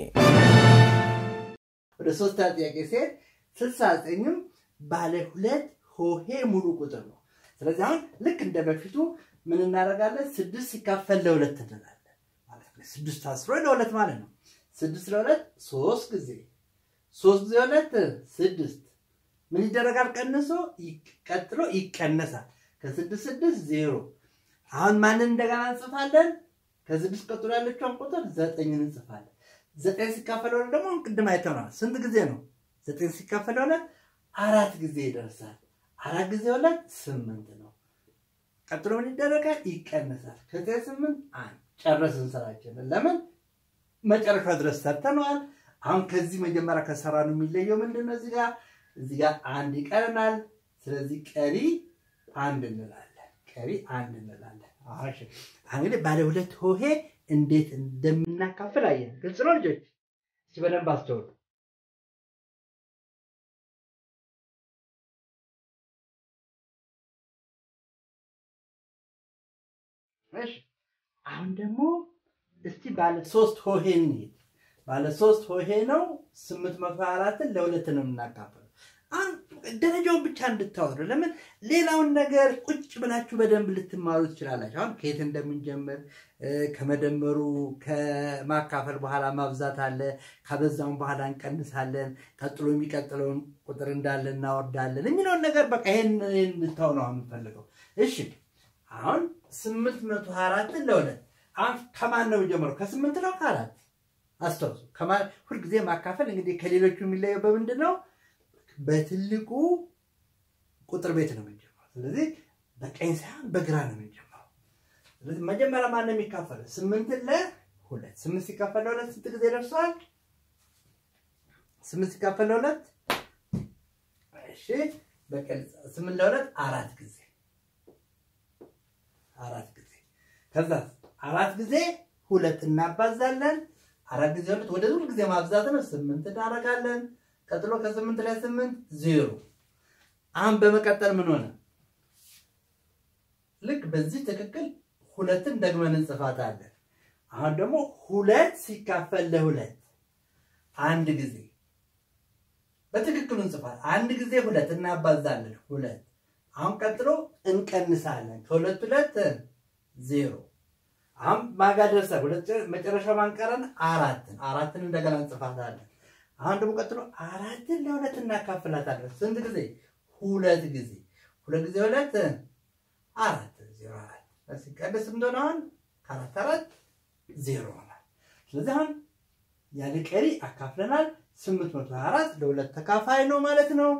ወደ 3 ጥያቄ ሲሄድ 69ም ባለ 2 ሆሄ ሙሉ ቁጥር ነው። ስለዚህ አሁን ልክ እንደ በፊቱ ምን እናደርጋለን? 6 ሲካፈል ለ2 እንላለን ማለት ነው። 6 አስሮ ለ2 ማለት ነው። 6 ለ2 3 ጊዜ 3 ጊዜ 2 6 ምን ይደረጋል? ቀንሶ ቀጥሎ ይቀነሳል። ከ6 6 0 አሁን ማንን እንደገና እንጽፋለን? ከ6 ቀጥሎ ያለችውን ቁጥር 9 እንጽፋለን። 9 ሲካፈል ለ2 ደግሞ ቅድም አይተናል። ስንት ጊዜ ነው? 9 ሲካፈል ለ2 4 ጊዜ ይደርሳል። 4 ጊዜ 2 8 ነው። ቀጥሎ ምን ይደረጋል? ይቀነሳል። ከ9 8 1 ጨረስን ስራችንን። ለምን መጨረሻው ድረስ ሰርተናል። አሁን ከዚህ መጀመሪያ ከሰራነው የሚለየው ምንድነው? እዚህ ጋር 1 ይቀርናል። ስለዚህ ቀሪ 1 እንላለን። ቀሪ 1 እንላለን። እሺ እንግዲህ ባለ ሁለት ሆሄ እንዴት እንደምናካፍል አየን። ግልጽ ነው ልጆች? እሺ በደንብ አስተውሉ። እሺ አሁን ደግሞ እስቲ ባለ 3 ሆሄ እንሂድ። ባለ 3 ሆሄ ነው 824ን ለ2 ነው የምናካፍለው። ደረጃውን ብቻ እንድታወሩ። ለምን ሌላውን ነገር ቁጭ ብላችሁ በደንብ ልትማሩ ትችላላችሁ። አሁን ከየት እንደምንጀምር ከመደመሩ ከማካፈል በኋላ ማብዛት አለ። ከበዛውን በኋላ እንቀንሳለን። ቀጥሎ የሚቀጥለውን ቁጥር እንዳለ እናወርዳለን የሚለውን ነገር በቃ ይሄን እንድታው ነው የምፈልገው። እሺ አሁን 824ን ለ2 አሁን ከማን ነው የሚጀምረው? ከ8 ነው ከ4? አስተውሉ። ከማን ሁልጊዜ ማካፈል እንግዲህ ከሌሎቹ የሚለየው በምንድን ነው? በትልቁ ቁጥር ቤት ነው የምንጀምረው። ስለዚህ በቀኝ ሳይሆን በግራ ነው የምንጀምረው። ስለዚህ መጀመሪያ ማን ነው የሚካፈለው? 8 ለ2 8 ሲካፈል ለ2 ስንት ጊዜ ደርሷል? 8 ሲካፈል ለ2 እሺ በቀኝ 8 ለ2 4 ጊዜ 4 ጊዜ ከዛ 4 ጊዜ 2 እናባዛለን። 4 ጊዜ 2 ወደ ሁሉ ጊዜ ማብዛት ነው። 8 እናደርጋለን። ቀጥሎ ከ8 ላይ 8 0 አሁን በመቀጠል ምን ሆነ? ልክ በዚህ ትክክል 2ን ደግመን እንጽፋታለን። አሁን ደግሞ 2 ሲካፈል ለ2 አንድ ጊዜ በትክክሉ እንጽፋለን። አንድ ጊዜ 2 እናባዛለን 2 አሁን ቀጥሎ እንቀንሳለን። ከ2 2 0 አሁን ማጋ ደርሰ መጨረሻው ማንቀረን 4ን እንደገና እንጽፋታለን። አሁን ደግሞ ቀጥሎ 4ን ለ2 እናካፍላታለን። ስንት ጊዜ? 2 ጊዜ 2 ጊዜ 2 4 0 4 ሲቀደስ እንደሆነ አሁን 4 0 ሆናል። ስለዚህ አሁን ያለ ቀሪ አካፍለናል። 824 ለ2 ተካፋይ ነው ማለት ነው።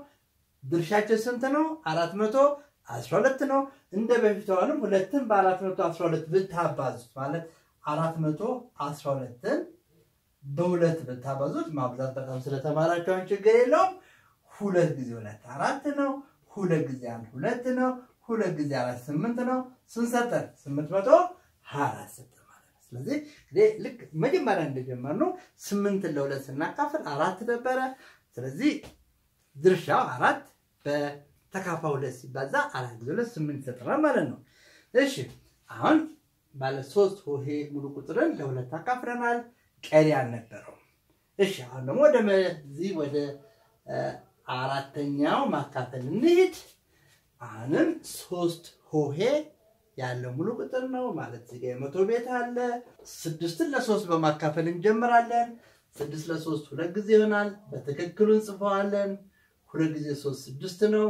ድርሻቸው ስንት ነው? 412 ነው። እንደ በፊቱ አሁንም 2ን በ412 ብታባዙት ማለት 412ን በ2 ብታባዙት ማብዛት በጣም ስለተማራችሁ ችግር የለውም። 2 ጊዜ 2 4 ነው። 2 ጊዜ 1 2 ነው። 2 ጊዜ 4 8 ነው። ስንት ሰጠን? 824 ሰጠን ማለት ነው። ስለዚህ ልክ መጀመሪያ እንደጀመርነው 8 ለ2 ስናካፍል 4 ነበረ። ስለዚህ ድርሻው 4 በተካፋይ 2 ሲባዛ 4 ጊዜ 2 8 ሰጠናል ማለት ነው። እሺ አሁን ባለ 3 ሆሄ ሙሉ ቁጥርን ለ2 አካፍለናል። ቀሪ አልነበረው። እሺ አሁን ደግሞ ወደ አራተኛው ማካፈል እንሂድ። አሁንም 3 ሆሄ ያለው ሙሉ ቁጥር ነው ማለት እዚህ ጋር 100 ቤት አለ። 6ን ለ3 በማካፈል እንጀምራለን። 6 ለ3 2 ጊዜ ይሆናል። በትክክሉ እንጽፈዋለን። 2 ጊዜ 3 6 ነው።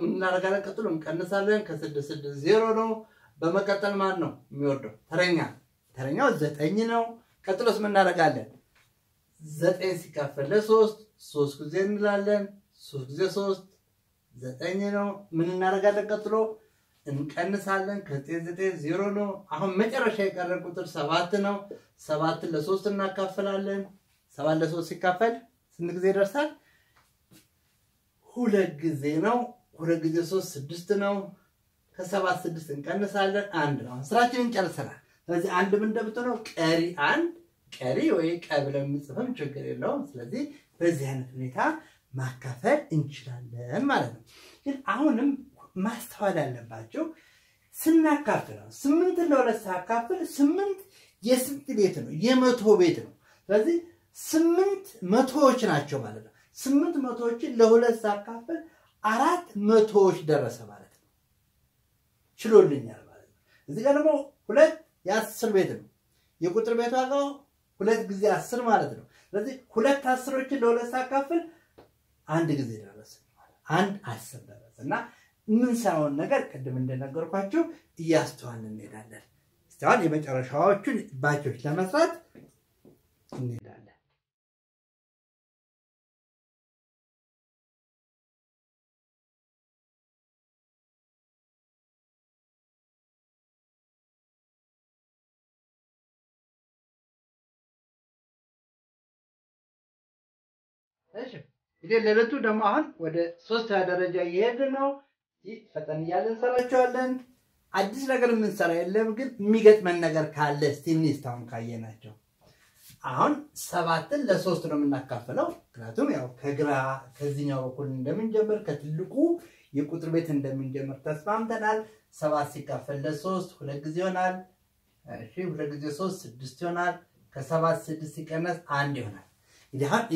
ምን እናደርጋለን? ቀጥሎ እንቀንሳለን። ከ6 6 0 ነው። በመቀጠል ማን ነው የሚወርደው? ተረኛው 9 ነው። ቀጥሎስ ምን እናደርጋለን? 9 ሲካፈል ለ3 3 ጊዜ እንላለን። 3 ጊዜ 3 9 ነው። ምን እናደርጋለን? ቀጥሎ እንቀንሳለን። ከ9 0 ነው። አሁን መጨረሻ የቀረን ቁጥር 7 ነው። 7ን ለ3 እናካፍላለን። 7 ለ3 ሲካፈል ስንት ጊዜ ይደርሳል? 2 ጊዜ ነው። 2 ጊዜ 3 6 ነው። ከ7 6 እንቀንሳለን 1 ነው። ስራችንን ጨርሰናል። ስለዚህ አንድ ምን እንደምትሆነው ቀሪ ወይ ቀብለን እንጽፈም ችግር የለውም። ስለዚህ በዚህ አይነት ሁኔታ ማካፈል እንችላለን ማለት ነው። ግን አሁንም ማስተዋል ያለባችሁ ስናካፍል 8 ለ2 ሳካፍል 8 የስንት ቤት ነው? የ100 ቤት ነው። ስለዚህ 8 መቶዎች ናቸው ማለት ነው። 8 መቶዎችን ለ2 ሳካፍል 400ዎች ደረሰ ማለት ነው ችሎልኛል ማለት ነው እዚህ ጋር ደግሞ ሁለት የ10 ቤት ነው የቁጥር ቤት ዋጋው 2 ጊዜ 10 ማለት ነው ስለዚህ ሁለት 10ዎችን ለሁለት ሳካፍል አንድ ጊዜ ደረሰ አንድ 10 ደረሰና ምን ሳይሆን ነገር ቅድም እንደነገርኳችሁ እያስተዋልን እንሄዳለን እስታን የመጨረሻዎቹን ባቾች ለመስራት እንሄዳለን እሺ እንግዲህ ለለቱ ደግሞ አሁን ወደ 3 ደረጃ እየሄድን ነው ፈጠን እያልን እንሰራቸዋለን አዲስ ነገር ምን ሰራ የለም ግን የሚገጥመን ነገር ካለ ስቲኒስታውን ካየናቸው አሁን 7ን ለ3 ነው የምናካፍለው ምክንያቱም ያው ከግራ ከዚህኛው በኩል እንደምንጀምር ከትልቁ የቁጥር ቤት እንደምንጀምር ተስማምተናል 7 ሲካፈል ለ3 ሁለት ጊዜ ይሆናል እሺ ሁለት ጊዜ 3 6 ይሆናል ከ7 6 ሲቀነስ 1 ይሆናል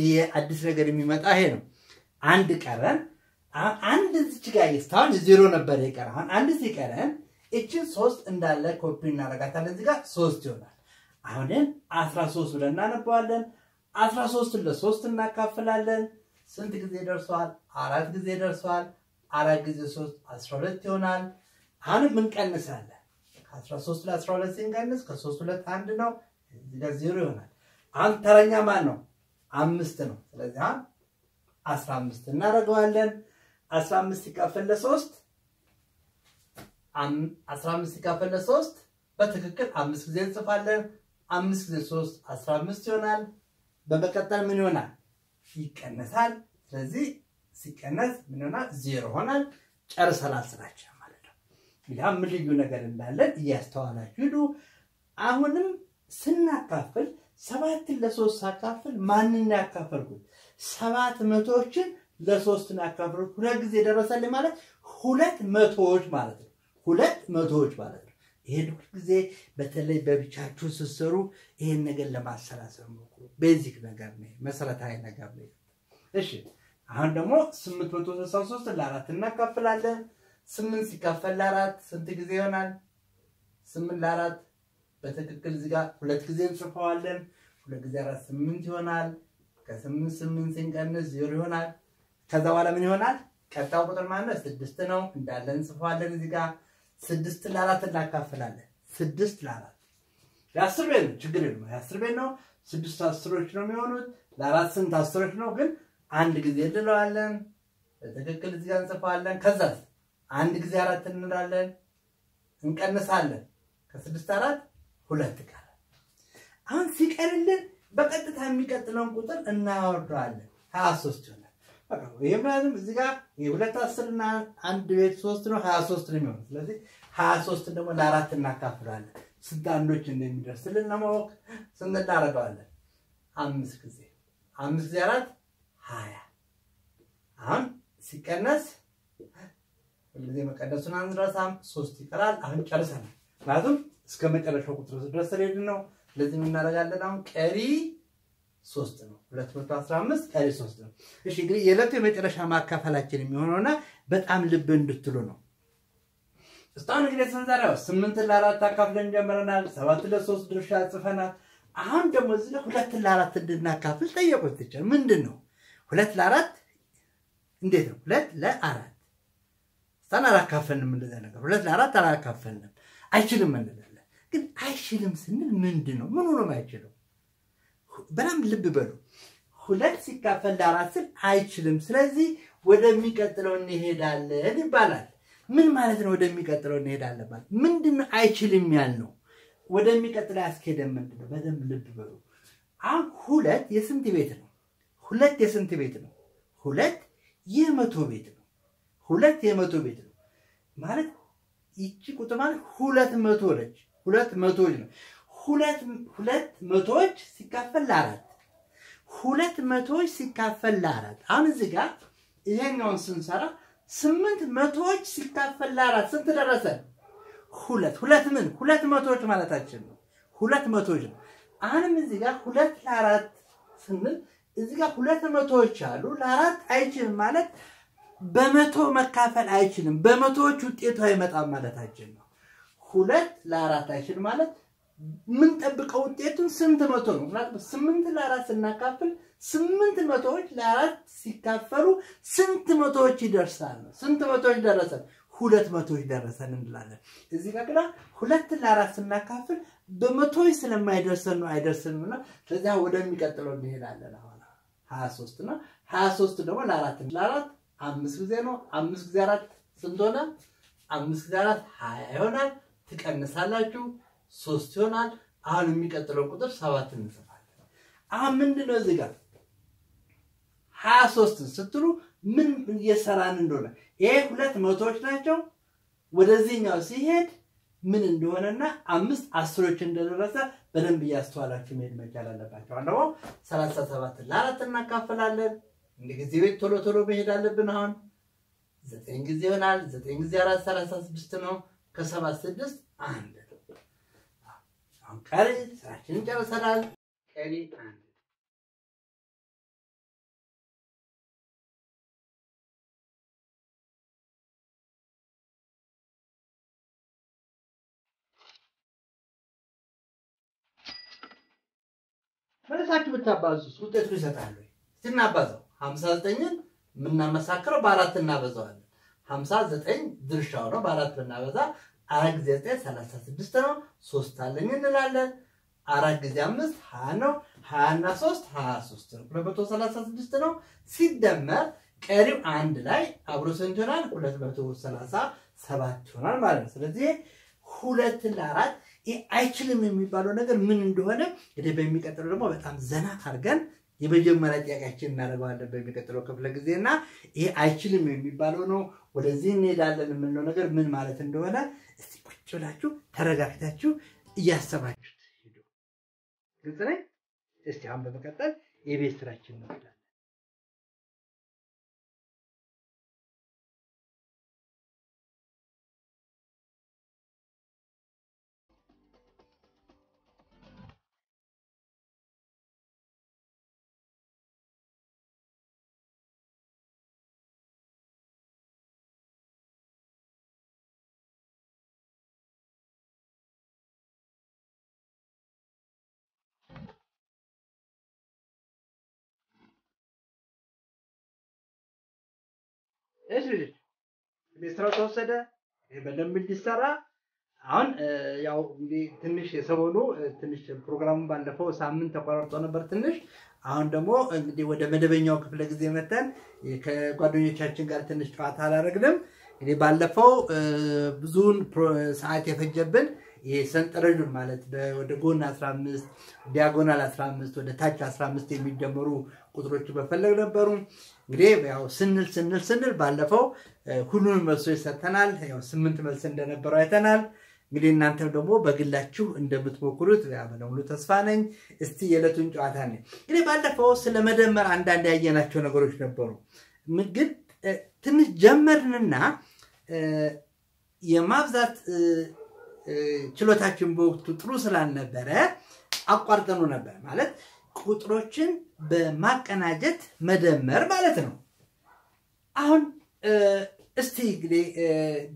ይሄ አዲስ ነገር የሚመጣ ይሄ ነው አንድ ቀረን አንድ እዚህ ጋር ይስታውን 0 ነበር ይቀራል አንድ ሲቀረን እቺን 3 እንዳለ ኮፒ እናረጋታለን እዚህ ጋር 3 ይሆናል አሁን 13 ብለን እናነባዋለን 13 ለ3 እናካፍላለን ስንት ጊዜ ደርሷል 4 ጊዜ ደርሷል 4 ጊዜ 3 12 ይሆናል አሁን ምን ቀንሳለን 13 ለ12 ሲንቀንስ ከ3 2 1 ነው እዚህ ጋር 0 ይሆናል አሁን ተረኛ ማን ነው 5 ነው ስለዚህ 15 እናደርገዋለን 15 ሲካፈል ለ3 15 ሲካፈል ለ3 በትክክል 5 ጊዜ እንጽፋለን 5 ጊዜ 3 15 ይሆናል በመቀጠል ምን ይሆናል ይቀነሳል ስለዚህ ሲቀነስ ምን ይሆናል 0 ይሆናል ጨርሰናል ስራችን ማለት ነው ይሄም ልዩ ነገር እንዳለን እያስተዋላችሁ ሂዱ አሁንም ስናካፍል 7 ለ3 ሳካፍል ማንና ያካፈልኩት 700ዎችን ለ3 እናካፍሉት ሁለት ጊዜ ደረሰልኝ ማለት 200ዎች ማለት ነው 200ዎች ማለት ነው ይሄን ሁሉ ጊዜ በተለይ በብቻችሁ ሲሰሩ ይሄን ነገር ለማሰላሰል ሞክሩ ቤዚክ ነገር ነው መሰረታዊ ነገር ነው እሺ አሁን ደግሞ 863 ለ4 እናካፍላለን 8 ሲካፈል ለ4 ስንት ጊዜ ይሆናል 8 ለ4 በትክክል እዚህ ጋር ሁለት ጊዜ እንጽፈዋለን ሁለት ጊዜ 4 8 ይሆናል ከ8 8 ሲንቀንስ 0 ይሆናል ከዛ በኋላ ምን ይሆናል ቀጣው ቁጥር ማለት 6 ነው እንዳለን እንጽፈዋለን እዚህ ጋር 6 ለ4 እናካፍላለን 6 ለ4 ለ10 ቤት ነው ችግር የለም ለ10 ቤት ነው 6 10ዎች ነው የሚሆኑት ለ4 ስንት 10ዎች ነው ግን አንድ ጊዜ እንለዋለን በትክክል እዚህ ጋር እንጽፈዋለን ከዛ አንድ ጊዜ 4 እንላለን እንቀንሳለን ከ6 4 2 ቀረ አሁን ሲቀርልን በቀጥታ የሚቀጥለውን ቁጥር እናወርዳለን 23 ይሆናል በቃ ይሄም እዚህ ጋር የሁለት 10 እና አንድ ቤት 3 ነው 23 ነው የሚሆነው ስለዚህ 23 ደግሞ ለ4 እናካፍላለን ስንት አንዶች እንደሚደርስልን ለማወቅ ስንት እናደርጋለን 5 ጊዜ 5 ጊዜ 4 20 አሁን ሲቀነስ ሁልጊዜ መቀነሱን አንረሳም 3 ይቀራል አሁን ጨርሰናል ማለት እስከ መጨረሻው ቁጥር ድረስ ሄድን ነው ስለዚህ ምን እናደርጋለን አሁን ቀሪ 3 ነው 215 ቀሪ 3 ነው እሺ እንግዲህ የዕለቱ የመጨረሻ ማካፈላችን የሚሆነውና በጣም ልብ እንድትሉ ነው እስታን እንግዲህ ስንሰራው 8 ለ4 አካፍለን ጀምረናል 7 ለ3 ድርሻ ጽፈናል አሁን ደግሞ እዚህ 2 ለ4 እንድናካፍል ጠየቁት ይችላል ምንድነው 2 ለ4 እንዴት ነው 2 ለ4 እስታን አላካፈልንም እንደዛ ነገር 2 ለ4 አላካፈልንም አይችልም እንላለን ግን አይችልም ስንል ምንድነው ምን ሆኖ አይችልም በጣም ልብ በሉ 2 ሲካፈል ለ4 ስል አይችልም ስለዚህ ወደሚቀጥለው እንሄዳለን ይባላል ምን ማለት ነው ወደሚቀጥለው እንሄዳለን ማለት ምንድነው አይችልም ያልነው ወደሚቀጥለው ያስኬደን ምንድነው በደንብ ልብ በሉ አሁን 2 የስንት ቤት ነው 2 የስንት ቤት ነው 2 የመቶ ቤት ነው 2 የመቶ ቤት ነው ማለት ይቺ ቁጥር ማለት 200 ነች 200 ነው 200ዎች ሲካፈል ለ4 200ዎች ሲካፈል ለ4 አሁን እዚህ ጋር ይሄኛውን ስንሰራ 800ዎች ሲካፈል ለ4 ስንት ደረሰ 2 ምን 200ዎች ማለታችን ነው 200ዎች ነው አሁንም እዚህ ጋር 2 ለ4 ስንል እዚህ ጋር 200ዎች አሉ ለ4 አይችልም ማለት በመቶ መካፈል አይችልም በመቶዎች ውጤቱ አይመጣም ማለታችን ነው 2 ለ4 አይችል ማለት ምን ጠብቀው ውጤቱን ስንት መቶ ነው ማለት 8 ለ4 ስናካፍል 8 መቶዎች ለ4 ሲካፈሉ ስንት መቶዎች ይደርሳል ስንት መቶዎች ደረሰን 2 መቶዎች ደረሰን እንላለን እዚህ ጋር ግራ 2 ለ4 ስናካፍል በመቶዎች ስለማይደርሰን ነው አይደርስምና ስለዚህ ወደሚቀጥለው እንሄዳለን አሁን 23 ነው 23 ደግሞ ለ4 5 ጊዜ ነው 5 ጊዜ 4 ስንት ሆነ 5 ጊዜ 4 20 ይሆናል ትቀንሳላችሁ 3 ይሆናል አሁን የሚቀጥለው ቁጥር 7 እንጽፋለን አሁን ምንድነው እዚህ ጋር 23 ስትሉ ምን እየሰራን እንደሆነ ይሄ 2 መቶዎች ናቸው ወደዚህኛው ሲሄድ ምን እንደሆነና 5 10ዎች እንደደረሰ በደንብ ያስተዋላችሁ መሄድ መቻል አለባችሁ አሁን ደግሞ 37 ለ4 እናካፍላለን እንግዲህ ቤት ቶሎ ቶሎ መሄድ አለብን አሁን 9 ጊዜ ይሆናል 9 ጊዜ 4 36 ነው ከ7 6 1 አሁን ቀሪ ስራችንን ጨርሰናል ቀሪ 1 መልሳችሁ ብታባዙ ውጤቱ ይሰጣል ስናባዛው 59ን ምናመሳክረው በ4 እናበዛዋለን 59 ድርሻው ነው በ4 ብናበዛ 4 ጊዜ 9 36 ነው 3 አለኝ እንላለን 4 ጊዜ 5 20 ነው 20 እና 3 23 ነው 236 ነው ሲደመር ቀሪው አንድ ላይ አብሮ ስንት ይሆናል 237 ይሆናል ማለት ነው ስለዚህ 2 ለ4 አይችልም የሚባለው ነገር ምን እንደሆነ እንግዲህ በሚቀጥለው ደግሞ በጣም ዘና አድርገን የመጀመሪያ ጥያቄያችንን እናደርጋለን በሚቀጥለው ክፍለ ጊዜና ይሄ አይችልም የሚባለው ነው ወደዚህ እንሄዳለን የምንለው ነገር ምን ማለት እንደሆነ እስቲ ቁጭ ብላችሁ ተረጋግታችሁ እያሰባችሁ ሄዱ ግልጽ ነው እስቲ አሁን በመቀጠል የቤት ስራችን ነው እሺ ቤስራው ተወሰደ በደንብ እንዲሰራ አሁን ያው እንግዲህ ትንሽ የሰሞኑ ትንሽ ፕሮግራሙን ባለፈው ሳምንት ተቋርጦ ነበር ትንሽ አሁን ደግሞ እንግዲህ ወደ መደበኛው ክፍለ ጊዜ መተን ከጓደኞቻችን ጋር ትንሽ ጨዋታ አላረግንም እንግዲህ ባለፈው ብዙን ሰዓት የፈጀብን የሰንጠረዡን ማለት ወደ ጎን 15 ዲያጎናል 15 ወደ ታች 15 የሚደመሩ ቁጥሮች በፈለግ ነበሩ እንግዲህ ያው ስንል ባለፈው ሁሉንም መልሶች ሰጥተናል ያው 8 መልስ እንደነበረው አይተናል እንግዲህ እናንተም ደግሞ በግላችሁ እንደምትሞክሩት ያመነው ተስፋ ነኝ እስቲ የለቱን ጨዋታ ነኝ እንግዲህ ባለፈው ስለመደመር አንዳንድ ያየናቸው ነገሮች ነበሩ ግን ትንሽ ጀመርንና የማብዛት ችሎታችን በወቅቱ ጥሩ ስላልነበረ አቋርጠኑ ነበር ማለት ቁጥሮችን በማቀናጀት መደመር ማለት ነው አሁን እስቲ እንግዲህ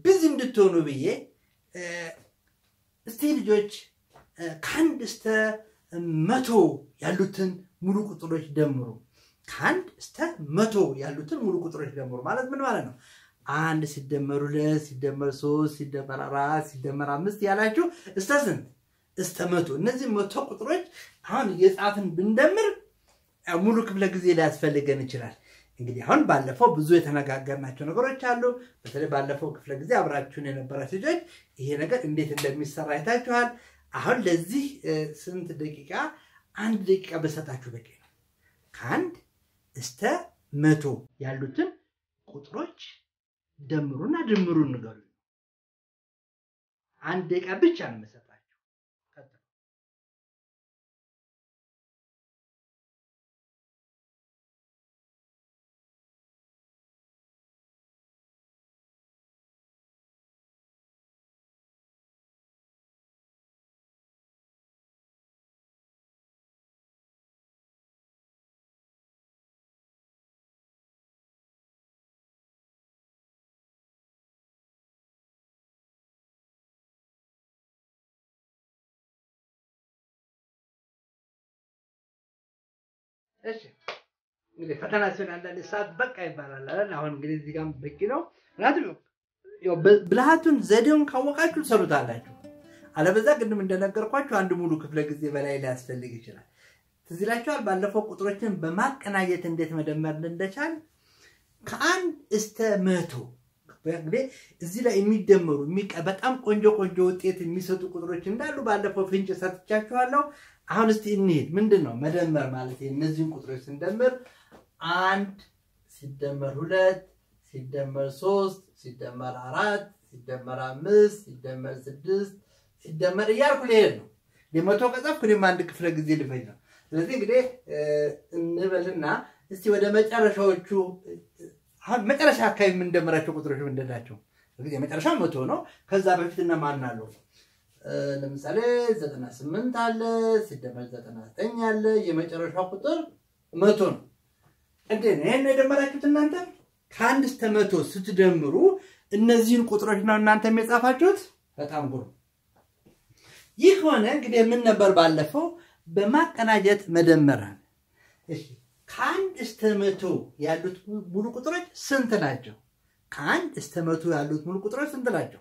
ብዙ እንድትሆኑ ብዬ እስቲ ልጆች ከአንድ እስከ 100 ያሉትን ሙሉ ቁጥሮች ደምሩ ከአንድ እስከ 100 ያሉትን ሙሉ ቁጥሮች ደምሩ ማለት ምን ማለት ነው 1 ሲደመር 2 ሲደመር 3 ሲደመር 4 ሲደመር 5 ያላችሁ እስከ ስንት እስከ 100 እነዚህ 100 ቁጥሮች አሁን የጻፍን ብንደምር ሙሉ ክፍለ ጊዜ ሊያስፈልገን ይችላል እንግዲህ አሁን ባለፈው ብዙ የተነጋገርናቸው ነገሮች አሉ በተለይ ባለፈው ክፍለ ጊዜ አብራችሁን የነበራችሁ ልጆች ይሄ ነገር እንዴት እንደሚሰራ አይታችኋል አሁን ለዚህ ስንት ደቂቃ 1 ደቂቃ በሰጣችሁ በቂ ነው ከአንድ እስከ 100 ያሉትን ቁጥሮች ደምሩና ድምሩን ንገሩ 1 ደቂቃ ብቻ ነው እሺ እንግዲህ ፈተና ሲሆን አንዳንድ ሰዓት በቃ ይባላል አይደል? አሁን እንግዲህ እዚህ ጋር በቂ ነው። ምክንያቱም ያው ብልሃቱን ዘዴውን ካወቃችሁ ትሰሩታላችሁ። አለበዛ ቅድም እንደነገርኳችሁ አንድ ሙሉ ክፍለ ጊዜ በላይ ሊያስፈልግ ይችላል። ትዝ ይላችኋል ባለፈው ቁጥሮችን በማቀናጀት እንዴት መደመር እንደቻል ከ1 እስከ 100 እንግዲህ እዚህ ላይ የሚደመሩ በጣም ቆንጆ ውጤት የሚሰጡ ቁጥሮች እንዳሉ ባለፈው ፍንጭ ሰጥቻችኋለሁ። አሁን እስቲ እንሂድ። ምንድነው መደመር ማለት? እነዚህን ቁጥሮች ስንደምር 1 ሲደመር 2 ሲደመር 3 ሲደመር 4 ሲደመር 5 ሲደመር 6 ሲደመር እያልኩ ልሄድ ነው። ለመቶ ከጻፍኩ ደግሞ አንድ ክፍለ ጊዜ ልፈጅ ነው። ስለዚህ እንግዲህ እንበልና እስቲ ወደ መጨረሻዎቹ አሁን መጨረሻ አካባቢ የምንደምራቸው ቁጥሮች ምንድን ናቸው? እንግዲህ የመጨረሻው 100 ነው። ከዛ በፊት እነማን አሉ? ለምሳሌ 98 አለ፣ ሲደመር 99 አለ። የመጨረሻው ቁጥር 100 ነው። እንዴ ይሄን የደመራችሁት እናንተ ከ1 እስከ 100 ስትደምሩ እነዚህን ቁጥሮች ነው እናንተ የጻፋችሁት። በጣም ጉሩ ይህ ሆነ። እንግዲህ ምን ነበር ባለፈው በማቀናጀት መደመር። እሺ ከ1 እስከ 100 ያሉት ሙሉ ቁጥሮች ስንት ናቸው? ከ1 እስከ 100 ያሉት ሙሉ ቁጥሮች ስንት ናቸው?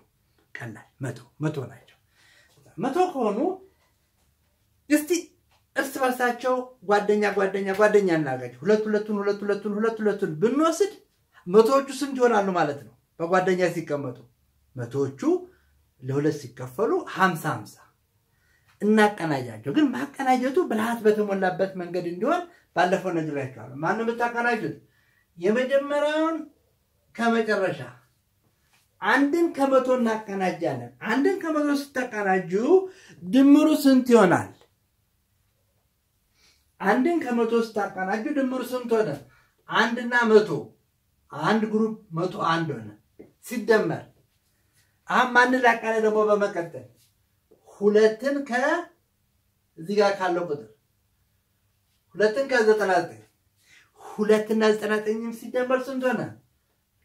ቀላል 100 ናቸው። 100 ከሆኑ እስቲ እርስ በርሳቸው ጓደኛ እናጋጭ። ሁለቱን ብንወስድ መቶዎቹ ስንት ይሆናሉ ማለት ነው? በጓደኛ ሲቀመጡ መቶዎቹ ለሁለት ሲከፈሉ 50 እናቀናጃቸው። ግን ማቀናጀቱ ብልሃት በተሞላበት መንገድ እንዲሆን ባለፈው ነግሬያችኋለሁ። ማንንም ብታቀናጁት የመጀመሪያውን ከመጨረሻ አንድን ከመቶ እናቀናጃለን። አንድን ከመቶ ስታቀናጁ ድምሩ ስንት ይሆናል? አንድን ከመቶ ስታቀናጁ ድምሩ ስንት ሆነ? 1 እና 100 አንድ ግሩፕ 101 ሆነ። ሲደመር አሁን ማን ላቀነ ደግሞ በመቀጠል ሁለትን ከዚህ ጋር ካለው ቁጥር ሁለትን ከ99 ሁለትና 99 ሲደመር ስንት ሆነ?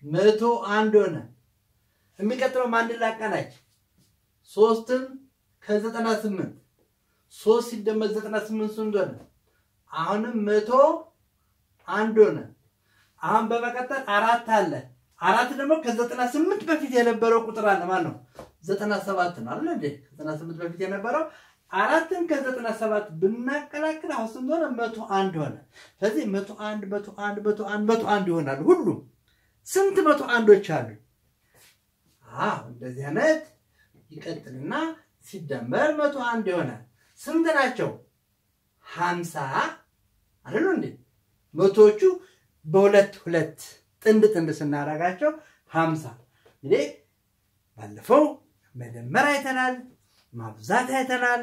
101 ሆነ። የሚቀጥለው ማን ላቀናች? 3ን ከ98 3 ሲደመር 98 ስንት ሆነ? አሁንም 101 ሆነ። አሁን በመቀጠል 4 አለ። 4 ደግሞ ከ98 በፊት የነበረው ቁጥር አለ ማለት ነው 97 ነው አይደል እንዴ? 98 በፊት የነበረው 4ን ከ97 ብናቀላቅል አሁን ስንት ሆነ? 101 ሆነ። ስለዚህ 101 ይሆናል። ሁሉም ስንት 101ዎች አሉ? እንደዚህ አይነት ይቀጥልና ሲደመር 101 ይሆናል። ስንት ናቸው? 50 አይደል እንዴ? መቶዎቹ በሁለት ጥንድ ስናረጋቸው 50። እንግዲህ ባለፈው መደመር አይተናል፣ ማብዛት አይተናል።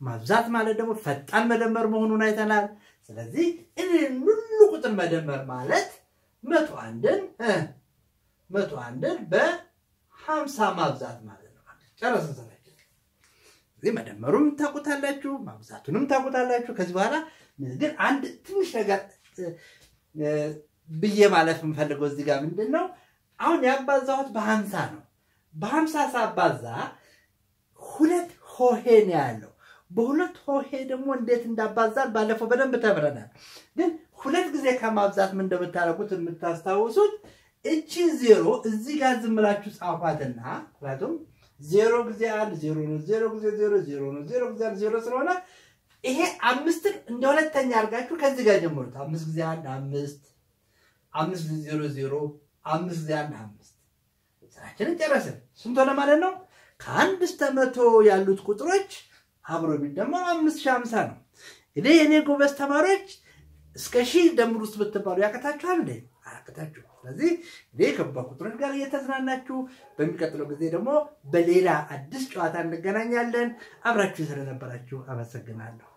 ማብዛት ማለት ደግሞ ፈጣን መደመር መሆኑን አይተናል። ስለዚህ እኔን ሁሉ ቁጥር መደመር ማለት 101ን በ50 ማብዛት ማለት ነው። ጨረስን ሰላችሁ። እዚህ መደመሩም ታውቁታላችሁ፣ ማብዛቱንም ታውቁታላችሁ። ከዚህ በኋላ ግን አንድ ትንሽ ነገር ብዬ ማለት የምፈልገው እዚህ ጋር ምንድነው? አሁን ያባዛሁት በ50 ነው። በ50 ሳባዛ ሁለት ሆሄ ነው ያለው። በሁለት ሆሄ ደግሞ እንዴት እንዳባዛል ባለፈው በደንብ ተብረናል። ግን ሁለት ጊዜ ከማብዛት ምን እንደምታረጉት የምታስታውሱት እቺ 0 እዚህ ጋር ዝምላችሁ ጻፏትና ምክንያቱም 0 ጊዜ 1 0 ነው፣ 0 ጊዜ 0 0 ነው፣ 0 ጊዜ 1 0 ስለሆነ ይሄ 5ን እንደ ሁለተኛ አድርጋችሁ ከዚህ ጋር ጀምሩት። 5 ጊዜ 1 5 5 ጊዜ 0 0 5 ጊዜ 1 5 ስራችንን ጨረስን። ስንት ሆነ ማለት ነው? ከ1 እስከ 100 ያሉት ቁጥሮች አብሮ ቢደመሩ 5050 ነው። እኔ የኔ ጎበዝ ተማሪዎች እስከ 1000 ደምሩስ ብትባሉ ያቀታችኋል እንዴ? አያቀታችሁ። ስለዚህ ከባ ቁጥሮች ጋር እየተዝናናችሁ በሚቀጥለው ጊዜ ደግሞ በሌላ አዲስ ጨዋታ እንገናኛለን። አብራችሁ ስለነበራችሁ አመሰግናለሁ።